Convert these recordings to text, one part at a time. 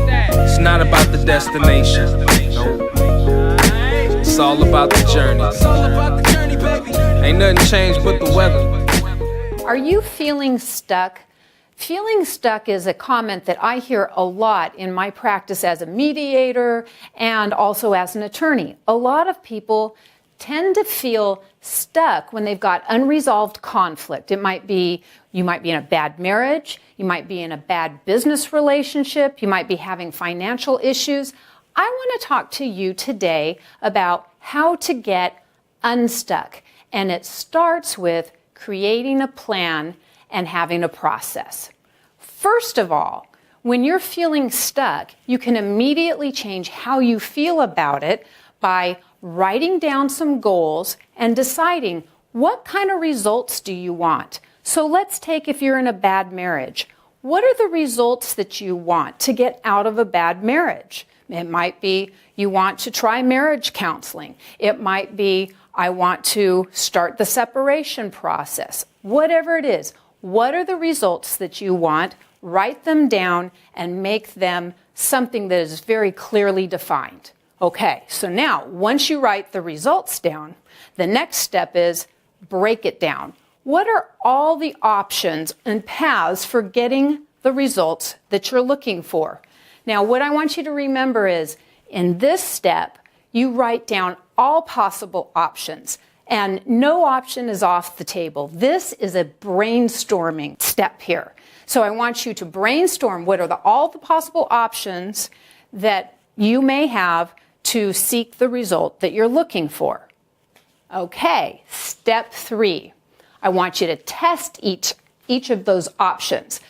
It's not about the destination. Nope. It's all about the journey. Ain't nothing changed but the weather. Are you feeling stuck? Feeling stuck is a comment that I hear a lot in my practice as a mediator and also as an attorney. A lot of people tend to feel stuck when they've got unresolved conflict. It might be, you might be in a bad marriage, you might be in a bad business relationship, you might be having financial issues. I want to talk to you today about how to get unstuck. And it starts with creating a plan and having a process. First of all, when you're feeling stuck, you can immediately change how you feel about it by writing down some goals and deciding what kind of results do you want. So let's take if you're in a bad marriage. What are the results that you want to get out of a bad marriage? It might be you want to try marriage counseling. It might be I want to start the separation process. Whatever it is, what are the results that you want? Write them down and make them something that is very clearly defined. Okay, so now once you write the results down, the next step is break it down. What are all the options and paths for getting the results that you're looking for? Now, what I want you to remember is in this step, you write down all possible options. And no option is off the table. This is a brainstorming step here. So I want you to brainstorm what are all the possible options that you may have to seek the result that you're looking for. Okay, step 3. I want you to test each of those options.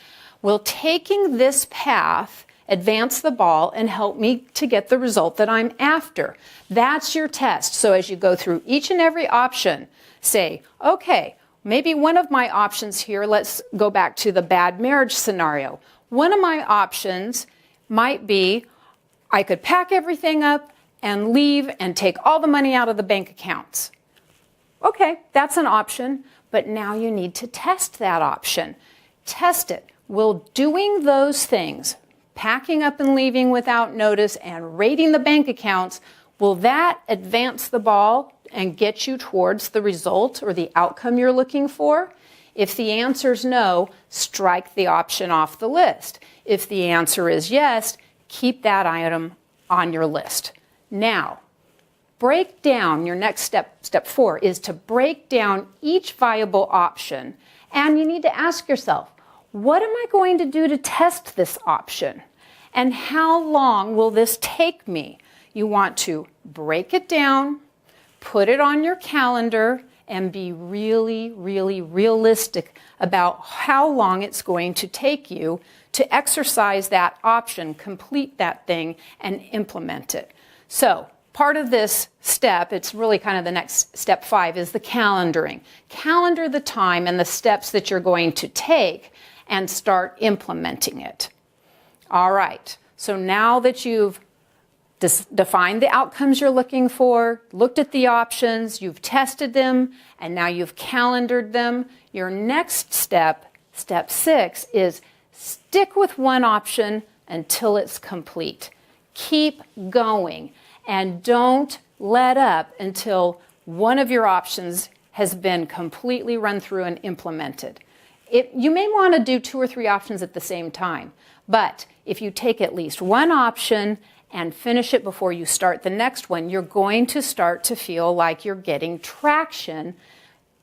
Will taking this path advance the ball and help me to get the result that I'm after? That's your test. So as you go through each and every option, say, okay, maybe one of my options here, let's go back to the bad marriage scenario. One of my options might be I could pack everything up and leave and take all the money out of the bank accounts. Okay, that's an option, but now you need to test that option. Test it. Will doing those things, packing up and leaving without notice and raiding the bank accounts, will that advance the ball and get you towards the result or the outcome you're looking for? If the answer is no, strike the option off the list. If the answer is yes, keep that item on your list. Now, break down, your next step 4, is to break down each viable option. And you need to ask yourself, what am I going to do to test this option? And how long will this take me? You want to break it down, put it on your calendar, and be really, really realistic about how long it's going to take you to exercise that option, complete that thing, and implement it. So part of this step, it's really kind of the next step 5, is the calendaring. Calendar the time and the steps that you're going to take and start implementing it. All right, so now that you've defined the outcomes you're looking for, looked at the options, you've tested them, and now you've calendared them, your next step, step 6, is stick with one option until it's complete. Keep going and don't let up until one of your options has been completely run through and implemented. You may want to do 2 or 3 options at the same time, but if you take at least one option and finish it before you start the next one, you're going to start to feel like you're getting traction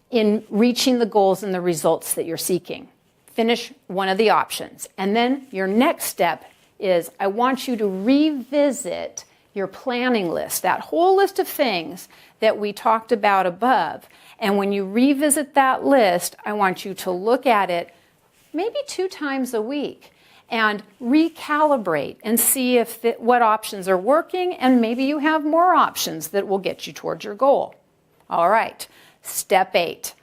in reaching the goals and the results that you're seeking. Finish one of the options. And then your next step is I want you to revisit your planning list, that whole list of things that we talked about above. And when you revisit that list, I want you to look at it maybe 2 times a week and recalibrate and see if what options are working, and maybe you have more options that will get you towards your goal. All right, step 8.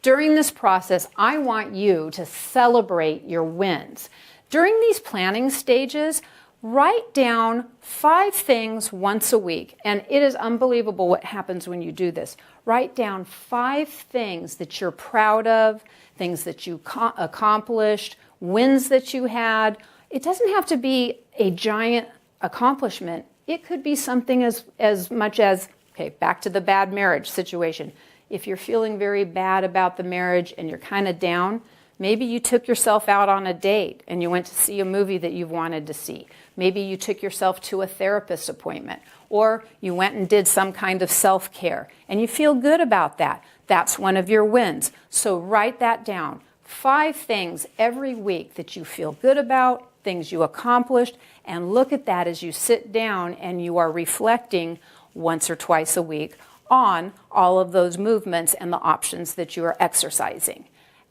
During this process, I want you to celebrate your wins. During these planning stages, write down 5 things once a week, and it is unbelievable what happens when you do this. Write down 5 things that you're proud of, things that you accomplished, wins that you had, it doesn't have to be a giant accomplishment. It could be something as much as, okay, back to the bad marriage situation. If you're feeling very bad about the marriage and you're kind of down, maybe you took yourself out on a date and you went to see a movie that you've wanted to see. Maybe you took yourself to a therapist appointment, or you went and did some kind of self-care and you feel good about that. That's one of your wins. So write that down. 5 things every week that you feel good about, things you accomplished, and look at that as you sit down and you are reflecting once or twice a week on all of those movements and the options that you are exercising.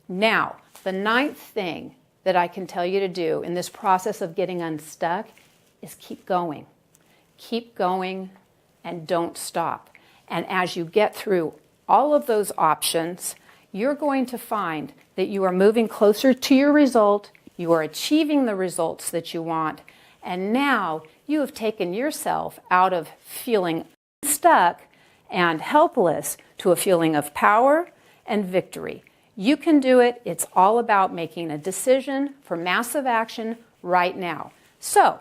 Now, the 9th thing that I can tell you to do in this process of getting unstuck is keep going. Keep going and don't stop. And as you get through all of those options, you're going to find that you are moving closer to your result, you are achieving the results that you want, and now you have taken yourself out of feeling stuck and helpless to a feeling of power and victory. You can do it. It's all about making a decision for massive action right now. So,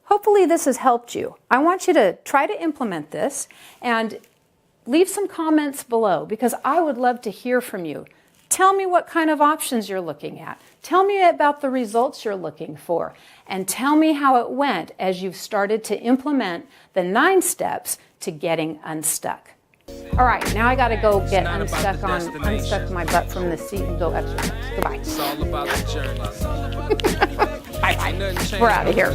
hopefully this has helped you. I want you to try to implement this and leave some comments below because I would love to hear from you. Tell me what kind of options you're looking at. Tell me about the results you're looking for. And tell me how it went as you've started to implement the 9 steps to getting unstuck. All right, now I got to go get unstuck my butt from the seat and go exercise. Goodbye. It's all about the journey. Bye-bye. We're out of here.